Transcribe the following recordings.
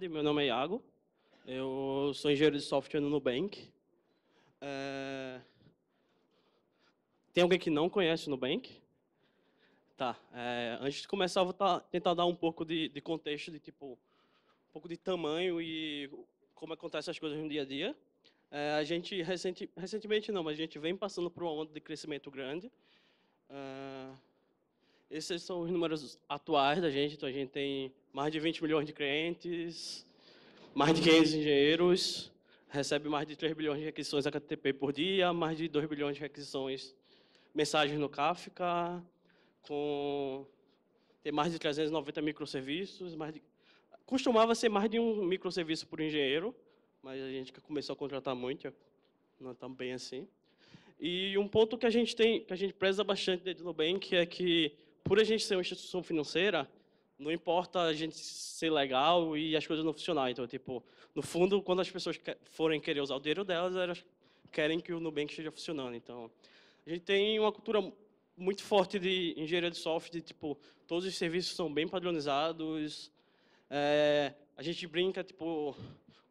tarde, meu nome é Iago, eu sou engenheiro de software no Nubank. Tem alguém que não conhece o Nubank? Tá, antes de começar eu vou tentar dar um pouco de contexto, de tipo, um pouco de tamanho e como acontecem as coisas no dia a dia. A gente, recentemente não, mas a gente vem passando por uma onda de crescimento grande. Esses são os números atuais da gente, então a gente tem mais de 20 milhões de clientes, mais de 500 engenheiros, recebe mais de 3 bilhões de requisições HTTP por dia, mais de 2 bilhões de requisições mensagens no Kafka, tem mais de 390 microserviços, costumava ser mais de um microserviço por engenheiro, mas a gente começou a contratar muito, não está bem assim. E um ponto que a gente preza bastante dentro do Nubank é que, por a gente ser uma instituição financeira, não importa a gente ser legal e as coisas não funcionarem. Então, tipo, no fundo, quando as pessoas forem querer usar o dinheiro delas, elas querem que o Nubank esteja funcionando. Então, a gente tem uma cultura muito forte de engenharia de software, de, tipo, todos os serviços são bem padronizados. A gente brinca, tipo,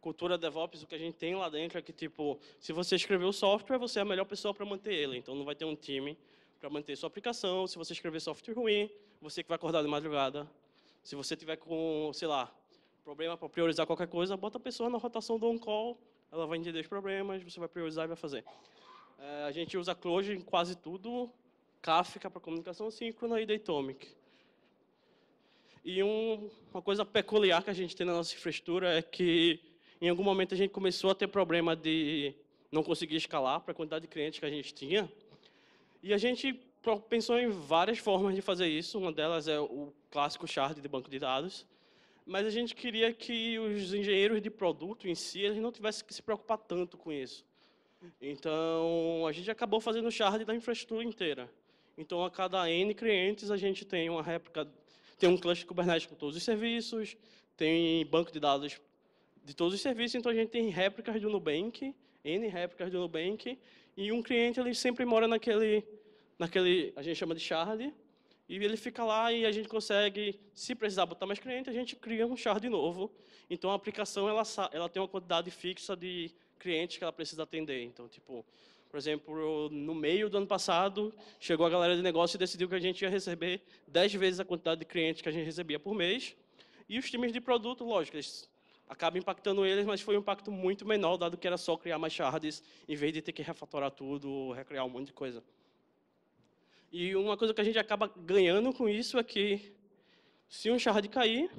cultura DevOps, o que a gente tem lá dentro é que, tipo, se você escrever o software, você é a melhor pessoa para manter ele. Então, não vai ter um time para manter sua aplicação. Se você escrever software ruim, você que vai acordar de madrugada. Se você tiver com, sei lá, problema para priorizar qualquer coisa, bota a pessoa na rotação do on-call, ela vai entender os problemas, você vai priorizar e vai fazer. A gente usa Clojure em quase tudo, Kafka para comunicação síncrona e Datomic. E uma coisa peculiar que a gente tem na nossa infraestrutura é que, em algum momento, a gente começou a ter problema de não conseguir escalar para a quantidade de clientes que a gente tinha. E a gente pensou em várias formas de fazer isso. Uma delas é o clássico shard de banco de dados. Mas a gente queria que os engenheiros de produto em si, eles não tivessem que se preocupar tanto com isso. Então, a gente acabou fazendo o shard da infraestrutura inteira. Então, a cada N clientes, a gente tem uma réplica, tem um cluster Kubernetes com todos os serviços, tem banco de dados de todos os serviços, então a gente tem réplicas do Nubank, N réplicas do Nubank, e um cliente ele sempre mora naquele a gente chama de shard, e ele fica lá e a gente consegue, se precisar botar mais cliente, a gente cria um shard novo. Então, a aplicação ela tem uma quantidade fixa de clientes que ela precisa atender. Então, tipo, por exemplo, no meio do ano passado, chegou a galera de negócio e decidiu que a gente ia receber 10 vezes a quantidade de clientes que a gente recebia por mês. E os times de produto, lógico, eles acabam impactando eles, mas foi um impacto muito menor, dado que era só criar mais shards, em vez de ter que refatorar tudo, recriar um monte de coisa. E uma coisa que a gente acaba ganhando com isso é que, se um shard cair,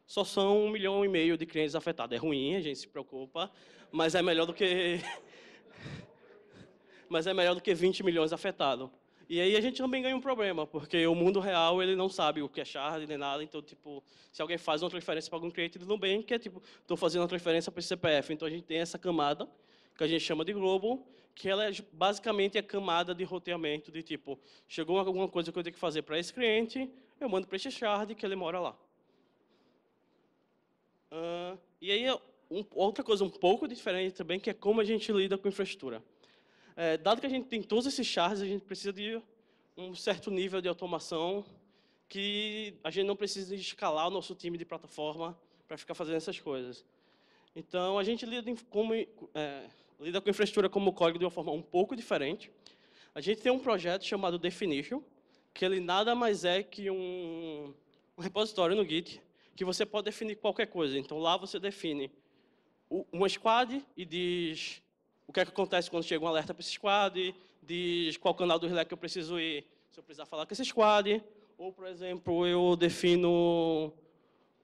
só são 1,5 milhão de clientes afetados. É ruim, a gente se preocupa, mas é melhor do que mas é melhor do que 20 milhões afetados. E aí a gente também ganha um problema, porque o mundo real ele não sabe o que é shard nem nada, então tipo, se alguém faz uma transferência para algum cliente do Nubank, é tipo, estou fazendo uma transferência para esse CPF, então a gente tem essa camada que a gente chama de global, que ela é basicamente a camada de roteamento de tipo, chegou alguma coisa que eu tenho que fazer para esse cliente, eu mando para esse shard que ele mora lá. E aí outra coisa um pouco diferente também, que é como a gente lida com infraestrutura. Dado que a gente tem todos esses shards, a gente precisa de um certo nível de automação que a gente não precisa escalar o nosso time de plataforma para ficar fazendo essas coisas. Então, a gente lida com infraestrutura como código de uma forma um pouco diferente. A gente tem um projeto chamado Definition, que ele nada mais é que um repositório no Git, que você pode definir qualquer coisa. Então, lá você define uma squad e diz o que é que acontece quando chega um alerta para esse squad, diz qual canal do Slack que eu preciso ir, se eu precisar falar com esse squad, ou, por exemplo, eu defino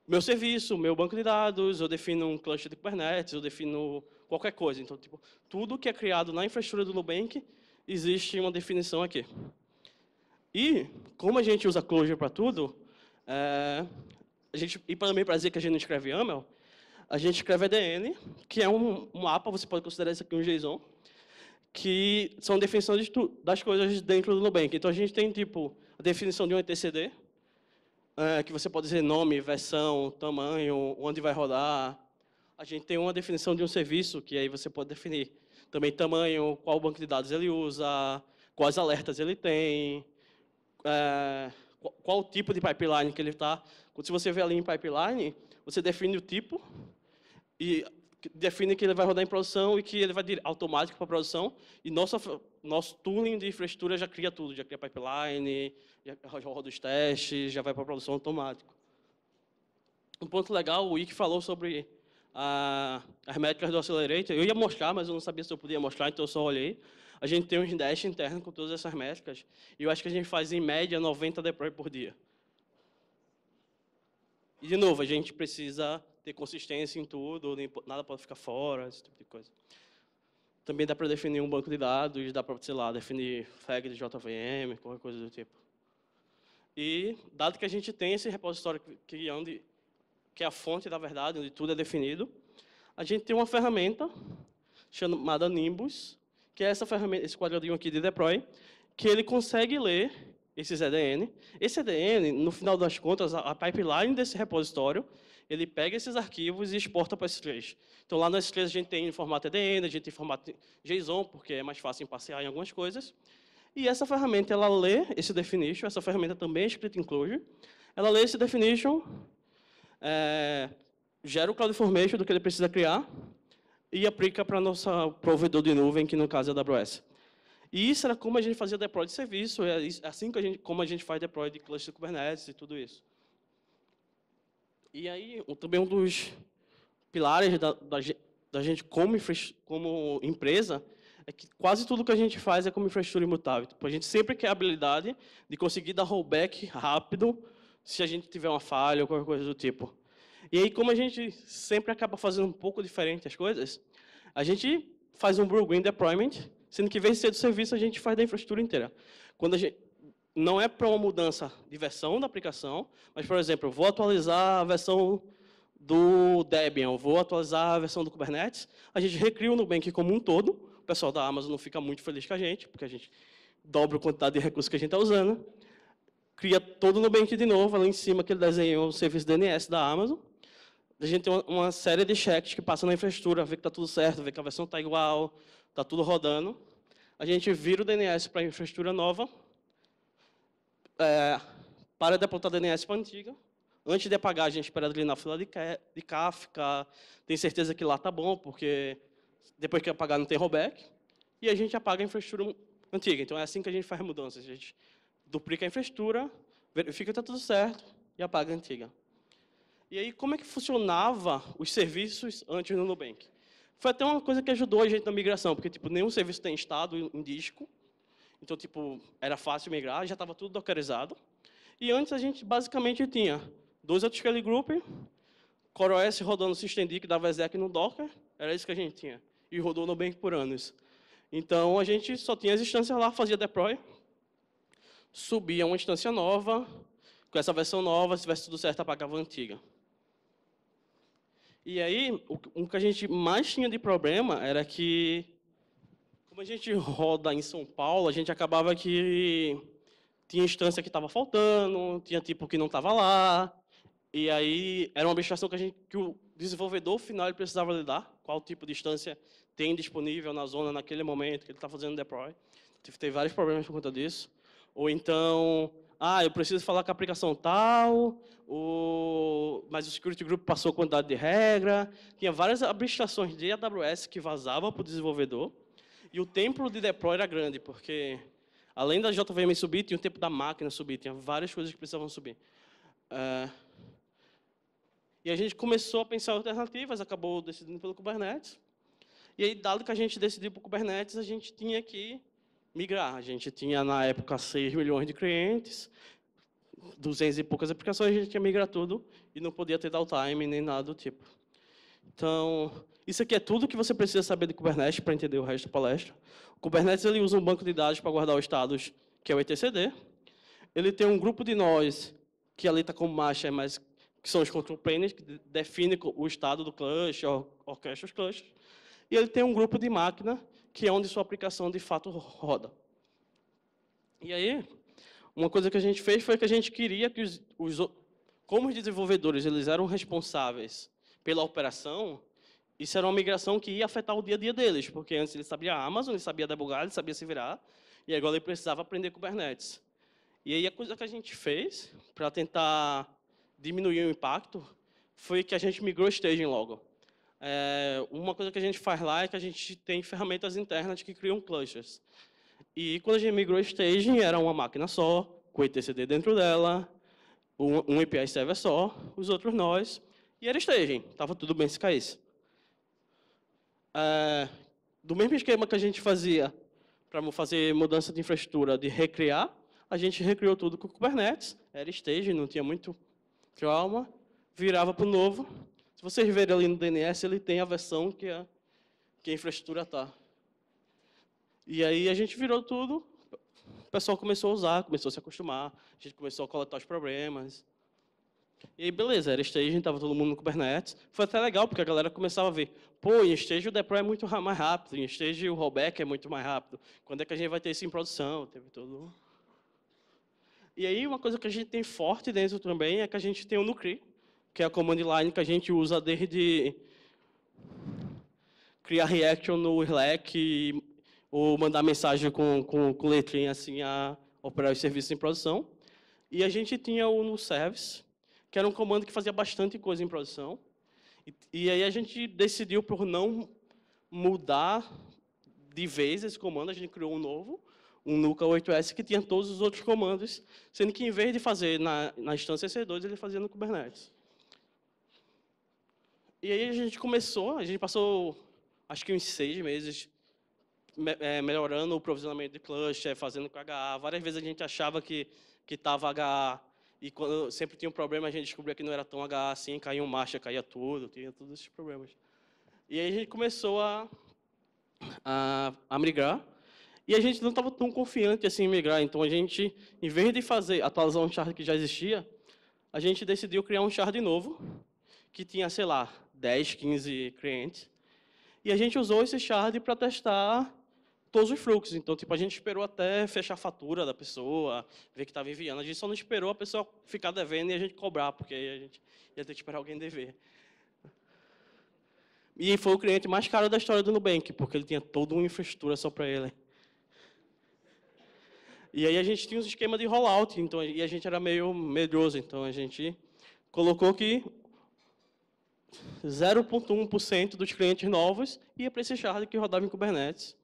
meu serviço, meu banco de dados, eu defino um cluster de Kubernetes, eu defino qualquer coisa. Então, tipo, tudo que é criado na infraestrutura do Nubank, existe uma definição aqui. E, como a gente usa Clojure para tudo, e também para dizer que a gente não escreve YAML, a gente escreve EDN, que é um mapa, você pode considerar isso aqui um JSON, que são definições das coisas dentro do Nubank. Então, a gente tem, tipo, a definição de um etcd, que você pode dizer nome, versão, tamanho, onde vai rodar. A gente tem uma definição de um serviço, que aí você pode definir também tamanho, qual banco de dados ele usa, quais alertas ele tem, qual o tipo de pipeline que ele está. Se você vê ali em pipeline, você define o tipo e define que ele vai rodar em produção e que ele vai automático para a produção. E nosso tooling de infraestrutura já cria tudo, já cria pipeline, já roda os testes, já vai para a produção automático. Um ponto legal, o Ike falou sobre as métricas do Accelerator. Eu ia mostrar, mas eu não sabia se eu podia mostrar, então eu só olhei. A gente tem um dash interno com todas essas métricas. E eu acho que a gente faz, em média, 90 deploy por dia. E, de novo, a gente precisa ter consistência em tudo, nada pode ficar fora, esse tipo de coisa. Também dá para definir um banco de dados, dá para, sei lá, definir flag de JVM, qualquer coisa do tipo. E, dado que a gente tem esse repositório que é a fonte da verdade, onde tudo é definido, a gente tem uma ferramenta chamada Nimbus, que é essa ferramenta, esse quadradinho aqui de deploy, que ele consegue ler esses EDN. Esse EDN, no final das contas, a pipeline desse repositório, ele pega esses arquivos e exporta para S3. Então, lá no S3 a gente tem em formato EDN, a gente tem em formato JSON, porque é mais fácil em passear em algumas coisas. E essa ferramenta, ela lê esse definition, essa ferramenta também é escrita em Clojure, ela lê esse definition, gera o CloudFormation do que ele precisa criar e aplica para nosso provedor de nuvem, que no caso é a AWS. E isso era como a gente fazia deploy de serviço, é assim como a gente faz deploy de cluster Kubernetes e tudo isso. E aí, também um dos pilares da gente como empresa é que quase tudo que a gente faz é como infraestrutura imutável. Tipo, a gente sempre quer a habilidade de conseguir dar rollback rápido se a gente tiver uma falha ou qualquer coisa do tipo. E aí, como a gente sempre acaba fazendo um pouco diferente as coisas, a gente faz um Blue-Green Deployment, sendo que, em vez de ser do serviço, a gente faz da infraestrutura inteira. Quando a gente, não é para uma mudança de versão da aplicação, mas, por exemplo, eu vou atualizar a versão do Debian, eu vou atualizar a versão do Kubernetes, a gente recria o Nubank como um todo, o pessoal da Amazon não fica muito feliz com a gente, porque a gente dobra a quantidade de recursos que a gente está usando, cria todo o Nubank de novo, lá em cima que ele desenhou o serviço DNS da Amazon. A gente tem uma série de checks que passam na infraestrutura, vê que está tudo certo, vê que a versão está igual, está tudo rodando. A gente vira o DNS para a infraestrutura nova, para de apontar DNS para a antiga. Antes de apagar, a gente espera ali na fila de Kafka, tem certeza que lá está bom, porque depois que apagar não tem rollback. E a gente apaga a infraestrutura antiga. Então, é assim que a gente faz mudanças. A gente duplica a infraestrutura, verifica que está tudo certo e apaga a antiga. E aí, como é que funcionava os serviços antes no Nubank? Foi até uma coisa que ajudou a gente na migração, porque tipo, nenhum serviço tem estado em disco. Então, tipo, era fácil migrar, já estava tudo dockerizado. E antes a gente basicamente tinha 2 autoscale group, CoreOS rodando systemd que dava exec no Docker, era isso que a gente tinha. E rodou no Nubank por anos. Então, a gente só tinha as instâncias lá, fazia deploy, subia uma instância nova, com essa versão nova, se tivesse tudo certo, apagava a antiga. E aí, o que a gente mais tinha de problema era que, como a gente roda em São Paulo, a gente acabava que tinha instância que estava faltando, tinha tipo que não estava lá, e aí era uma abstração que o desenvolvedor final ele precisava lidar, qual tipo de instância tem disponível na zona naquele momento que ele está fazendo deploy. Teve vários problemas por conta disso. Ou então, eu preciso falar com a aplicação tal, mas o security group passou a quantidade de regra. Tinha várias abstrações de AWS que vazavam para o desenvolvedor. E o tempo de deploy era grande, porque além da JVM subir, tinha o tempo da máquina subir, tinha várias coisas que precisavam subir. E a gente começou a pensar em alternativas, acabou decidindo pelo Kubernetes. E aí, dado que a gente decidiu pelo Kubernetes, a gente tinha que migrar. A gente tinha, na época, 6 milhões de clientes, 200 e poucas aplicações, a gente tinha que migrar tudo e não podia ter downtime nem nada do tipo. Então, isso aqui é tudo que você precisa saber de Kubernetes para entender o resto da palestra. O Kubernetes ele usa um banco de dados para guardar os estados, que é o etcd. Ele tem um grupo de nós, que ali está como master, mas que são os control planes, que definem o estado do cluster, orquestra os clusters. E ele tem um grupo de máquina, que é onde sua aplicação de fato roda. E aí, uma coisa que a gente fez foi que a gente queria que como os desenvolvedores eles eram responsáveis pela operação, isso era uma migração que ia afetar o dia a dia deles, porque antes ele sabia a Amazon, ele sabia debugar, ele sabia se virar, e agora ele precisava aprender Kubernetes. E aí a coisa que a gente fez, para tentar diminuir o impacto, foi que a gente migrou o staging logo. Uma coisa que a gente faz lá é que a gente tem ferramentas internas que criam clusters. E quando a gente migrou o staging, era uma máquina só, com etcd dentro dela, um API server só, os outros nós, e era staging, estava tudo bem se caísse. Do mesmo esquema que a gente fazia para fazer mudança de infraestrutura, de recriar, a gente recriou tudo com o Kubernetes, era staging, não tinha muito trauma, virava para o novo. Se vocês verem ali no DNS, ele tem a versão que a infraestrutura está. E aí a gente virou tudo, o pessoal começou a usar, começou a se acostumar, a gente começou a coletar os problemas. E aí, beleza, era staging, estava todo mundo no Kubernetes. Foi até legal, porque a galera começava a ver, pô, em staging o deploy é muito mais rápido, em staging o rollback é muito mais rápido. Quando é que a gente vai ter isso em produção? Teve todo... E aí, uma coisa que a gente tem forte dentro também é que a gente tem o Nucri, que é a command line que a gente usa desde criar reaction no Slack ou mandar mensagem com letrinha assim a operar os serviços em produção. E a gente tinha o no service, que era um comando que fazia bastante coisa em produção. E aí a gente decidiu por não mudar de vez esse comando, a gente criou um novo, um Nuka 8S, que tinha todos os outros comandos, sendo que em vez de fazer na instância EC2, ele fazia no Kubernetes. E aí a gente passou acho que uns 6 meses melhorando o provisionamento de cluster, fazendo com HA. Várias vezes a gente achava que estava HA, e quando sempre tinha um problema, a gente descobria que não era tão HA assim, caía um marcha, caía tudo, tinha todos esses problemas. E aí a gente começou a migrar, e a gente não estava tão confiante assim em migrar, então a gente, em vez de atualizar um shard que já existia, a gente decidiu criar um shard novo, que tinha, sei lá, 10, 15 clientes, e a gente usou esse shard para testar todos os fluxos. Então, tipo, a gente esperou até fechar a fatura da pessoa, ver que estava enviando. A gente só não esperou a pessoa ficar devendo e a gente cobrar, porque aí a gente ia ter que esperar alguém dever. E foi o cliente mais caro da história do Nubank, porque ele tinha toda uma infraestrutura só para ele. E aí a gente tinha um esquema de rollout, então, e a gente era meio medroso, então a gente colocou que 0,1% dos clientes novos ia para esse shard que rodava em Kubernetes.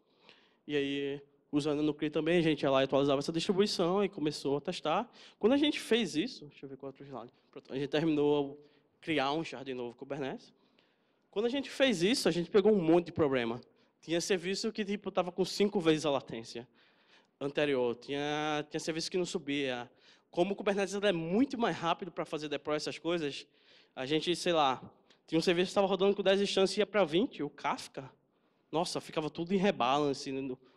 E aí, usando o Nucri também, a gente ia lá e atualizava essa distribuição e começou a testar. Quando a gente fez isso, deixa eu ver qual outro slide. A gente terminou a criar um shard novo Kubernetes. Quando a gente fez isso, a gente pegou um monte de problema. Tinha serviço que tipo estava com 5 vezes a latência anterior. Tinha serviço que não subia. Como o Kubernetes é muito mais rápido para fazer deploy essas coisas, a gente, sei lá, tinha um serviço que estava rodando com 10 instâncias e ia para 20, o Kafka. Nossa, ficava tudo em rebalance.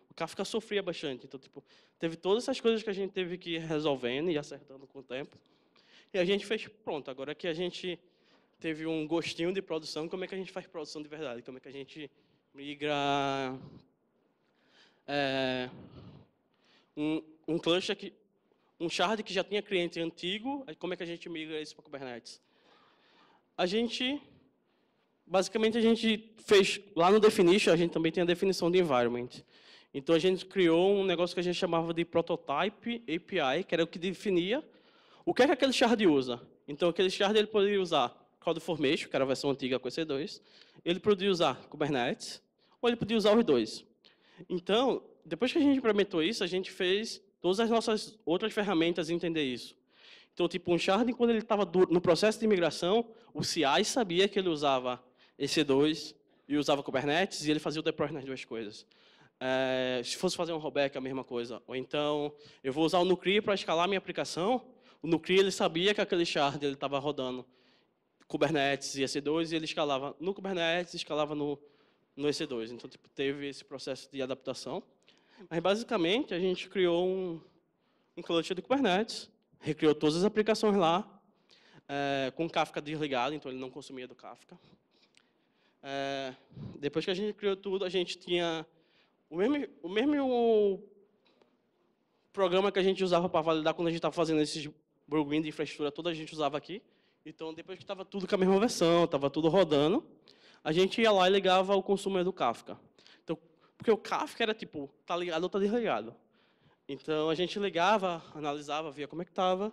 O Kafka sofria bastante. Então, tipo, teve todas essas coisas que a gente teve que ir resolvendo e acertando com o tempo. E a gente fez, pronto, agora que a gente teve um gostinho de produção, como é que a gente faz produção de verdade? Como é que a gente migra um cluster, um shard que já tinha cliente antigo, como é que a gente migra isso para Kubernetes? Basicamente, a gente fez, lá no definition, a gente também tem a definição de environment. Então, a gente criou um negócio que a gente chamava de prototype API, que era o que definia o que é que aquele shard usa. Então, aquele shard ele poderia usar CloudFormation, que era a versão antiga com EC2, ele poderia usar Kubernetes, ou ele podia usar os dois. Então, depois que a gente implementou isso, a gente fez todas as nossas outras ferramentas entender isso. Então, tipo, um shard, quando ele estava no processo de migração, o CI sabia que ele usava EC2 e usava Kubernetes, e ele fazia o deploy nas duas coisas. Se fosse fazer um rollback, a mesma coisa. Ou então, eu vou usar o Nucri para escalar minha aplicação. O Nucri, ele sabia que aquele shard estava rodando Kubernetes e EC2, e ele escalava no Kubernetes e escalava no EC2. Então, tipo, teve esse processo de adaptação. Mas, basicamente, a gente criou um cluster de Kubernetes, recriou todas as aplicações lá, com o Kafka desligado, então ele não consumia do Kafka. Depois que a gente criou tudo, a gente tinha o mesmo programa que a gente usava para validar quando a gente estava fazendo esses burguinhos de infraestrutura, toda a gente usava aqui. Então, depois que estava tudo com a mesma versão, estava tudo rodando, a gente ia lá e ligava o consumo do Kafka. Então, porque o Kafka era tipo, tá ligado ou está desligado. Então, a gente ligava, analisava, via como é que estava.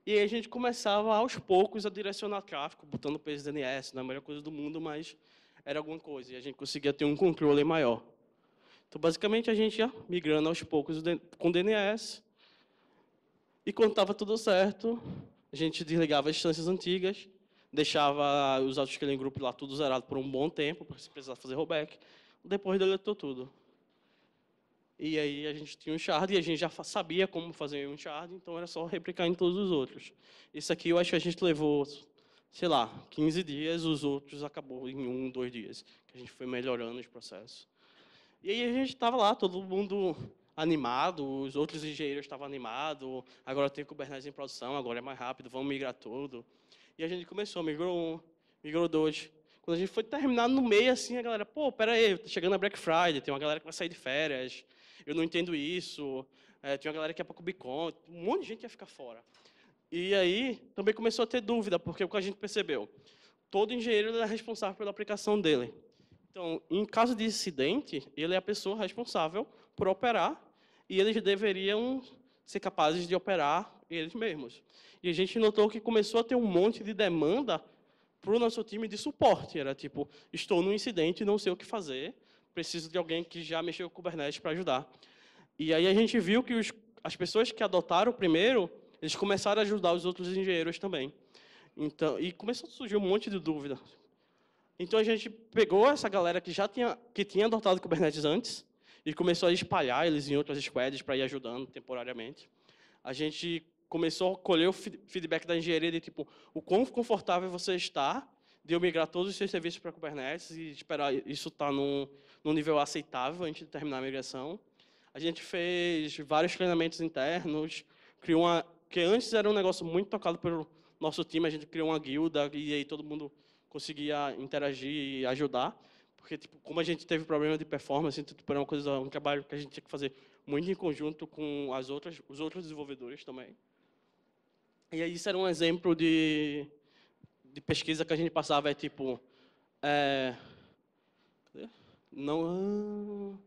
E aí a gente começava, aos poucos, a direcionar tráfego, botando peso DNS, não é a melhor coisa do mundo, mas era alguma coisa, e a gente conseguia ter um controle maior. Então, basicamente, a gente ia migrando aos poucos com DNS, e quando estava tudo certo, a gente desligava as instâncias antigas, deixava os autoscaling group lá tudo zerado por um bom tempo, para se precisar fazer rollback, depois deletou tudo. E aí a gente tinha um shard e a gente já sabia como fazer um shard, então era só replicar em todos os outros. Isso aqui eu acho que a gente levou, sei lá, 15 dias, os outros acabou em 1, 2 dias, que a gente foi melhorando os processos. E aí a gente estava lá, todo mundo animado, os outros engenheiros estavam animados, agora tem Kubernetes em produção, agora é mais rápido, vamos migrar tudo. E a gente começou, migrou 1, migrou 2. Quando a gente foi terminar no meio, assim, a galera, pô, pera aí, tá chegando a Black Friday, tem uma galera que vai sair de férias, eu não entendo isso, tem uma galera que é para KubeCon, um monte de gente ia ficar fora. E aí também começou a ter dúvida, porque o que a gente percebeu? Todo engenheiro é responsável pela aplicação dele. Então, em caso de incidente, ele é a pessoa responsável por operar e eles deveriam ser capazes de operar eles mesmos. E a gente notou que começou a ter um monte de demanda para o nosso time de suporte. Era tipo, estou num incidente e não sei o que fazer, preciso de alguém que já mexeu com Kubernetes para ajudar. E aí a gente viu que as pessoas que adotaram primeiro, eles começaram a ajudar os outros engenheiros também. Então, e começou a surgir um monte de dúvida. Então a gente pegou essa galera que tinha adotado Kubernetes antes e começou a espalhar eles em outras squads para ir ajudando temporariamente. A gente começou a colher o feedback da engenharia de tipo o quão confortável você está de eu migrar todos os seus serviços para Kubernetes e esperar isso estar num nível aceitável antes de terminar a migração. A gente fez vários treinamentos internos, criou que antes era um negócio muito tocado pelo nosso time, a gente criou uma guilda e aí todo mundo conseguia interagir e ajudar, porque tipo, como a gente teve problema de performance, tipo, era um trabalho que a gente tinha que fazer muito em conjunto com os outros desenvolvedores também. E aí isso era um exemplo de pesquisa que a gente passava, tipo, não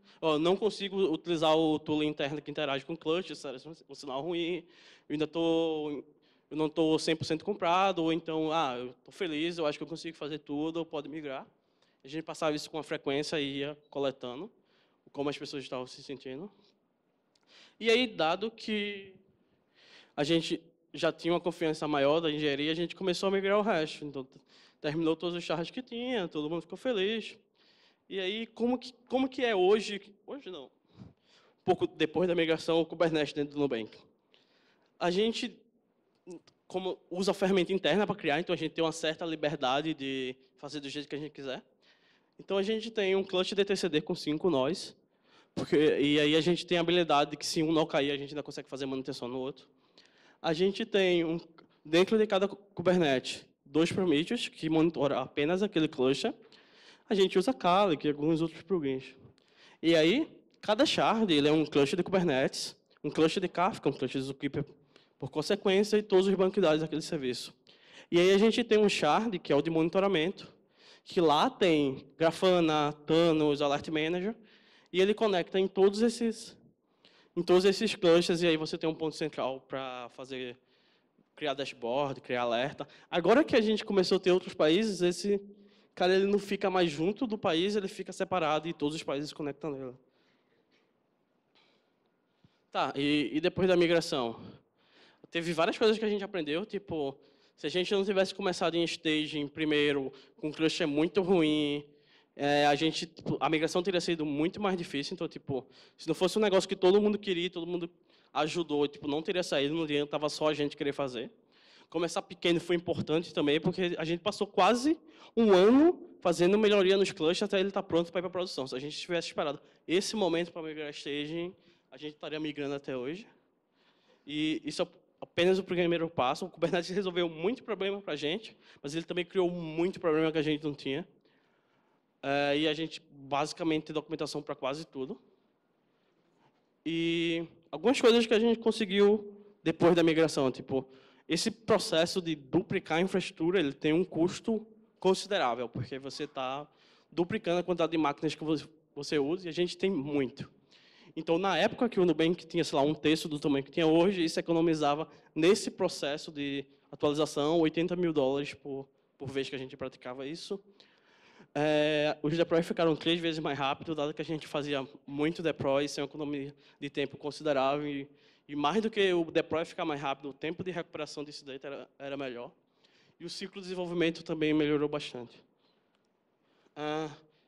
consigo utilizar o tool interno que interage com o clutch, isso é um sinal ruim, eu não estou 100% comprado, ou então, eu estou feliz, eu acho que eu consigo fazer tudo, pode migrar. A gente passava isso com a frequência e ia coletando como as pessoas estavam se sentindo. E aí, dado que a gente já tinha uma confiança maior da engenharia, a gente começou a migrar o resto. Então, terminou todos os charts que tinha, todo mundo ficou feliz. E aí, como que é hoje? Hoje não. Um pouco depois da migração, o Kubernetes dentro do Nubank. A gente como usa a ferramenta interna para criar, então a gente tem uma certa liberdade de fazer do jeito que a gente quiser. Então a gente tem um clutch de etcd com 5 nós, e aí a gente tem a habilidade de que se um nó cair, a gente ainda consegue fazer manutenção no outro. A gente tem, dentro de cada Kubernetes, 2 Prometheus, que monitora apenas aquele cluster. A gente usa Kali, e alguns outros plugins. E aí, cada shard ele é um cluster de Kubernetes, um cluster de Kafka, um cluster de Zookeeper por consequência, e todos os bancos de dados daquele serviço. E aí a gente tem um shard, que é o de monitoramento, que lá tem Grafana, Thanos, Alert Manager, e ele conecta em todos esses clusters, e aí você tem um ponto central para criar dashboard, criar alerta. Agora que a gente começou a ter outros países, esse cara ele não fica mais junto do país, ele fica separado e todos os países se conectam nele. Tá, e depois da migração? Teve várias coisas que a gente aprendeu, tipo, se a gente não tivesse começado em staging primeiro, com um cluster muito ruim, a migração teria sido muito mais difícil. Então, tipo, se não fosse um negócio que todo mundo queria, todo mundo ajudou, tipo, não teria saído, não adiantava só a gente querer fazer. Começar pequeno foi importante também, porque a gente passou quase um ano fazendo melhoria nos clusters até ele estar pronto para ir para a produção. Se a gente tivesse esperado esse momento para migrar staging, a gente estaria migrando até hoje. E isso é apenas o primeiro passo. O Kubernetes resolveu muito problema para a gente, mas ele também criou muito problema que a gente não tinha. E a gente basicamente tem documentação para quase tudo. E algumas coisas que a gente conseguiu depois da migração, tipo, esse processo de duplicar a infraestrutura, ele tem um custo considerável, porque você está duplicando a quantidade de máquinas que você usa, e a gente tem muito. Então, na época que o Nubank tinha, sei lá, um terço do tamanho que tinha hoje, isso economizava, nesse processo de atualização, US$ 80.000 por vez que a gente praticava isso. Os deploys ficaram 3 vezes mais rápidos, dado que a gente fazia muito deploy, sem uma economia de tempo considerável. E mais do que o deploy ficar mais rápido, o tempo de recuperação desse data era melhor. E o ciclo de desenvolvimento também melhorou bastante.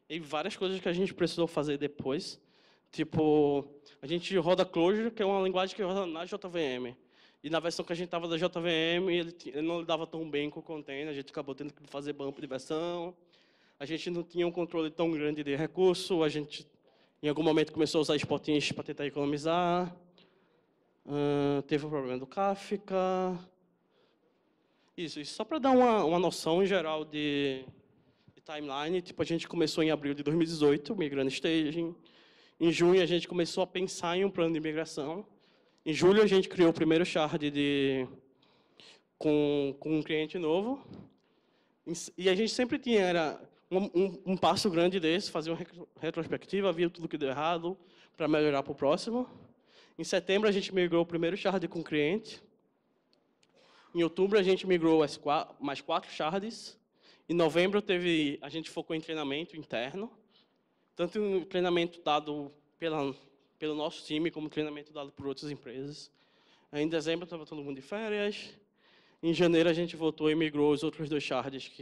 E várias coisas que a gente precisou fazer depois. Tipo, a gente roda Clojure, que é uma linguagem que roda na JVM. E na versão que a gente estava da JVM, ele não lidava tão bem com o container, a gente acabou tendo que fazer bump de versão. A gente não tinha um controle tão grande de recurso, a gente, em algum momento, começou a usar spotinhos para tentar economizar. Teve o problema do Kafka. Isso só para dar uma noção em geral de timeline, tipo, a gente começou em abril de 2018, migrando staging. Em junho, a gente começou a pensar em um plano de migração. Em julho, a gente criou o primeiro shard com um cliente novo. E a gente sempre tinha um passo grande desse, fazer uma retrospectiva, ver tudo que deu errado, para melhorar para o próximo. Em setembro, a gente migrou o primeiro shard com o cliente. Em outubro, a gente migrou mais 4 shards. Em novembro, a gente focou em treinamento interno, tanto em treinamento dado pelo nosso time, como treinamento dado por outras empresas. Em dezembro, estava todo mundo de férias. Em janeiro, a gente voltou e migrou os outros 2 shards.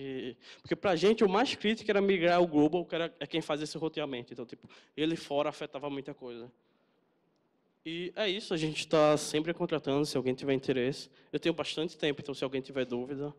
Porque, para a gente, o mais crítico era migrar o global, que é quem faz esse roteamento. Então, tipo, ele fora afetava muita coisa. E é isso, a gente está sempre contratando, se alguém tiver interesse. Eu tenho bastante tempo, então se alguém tiver dúvida...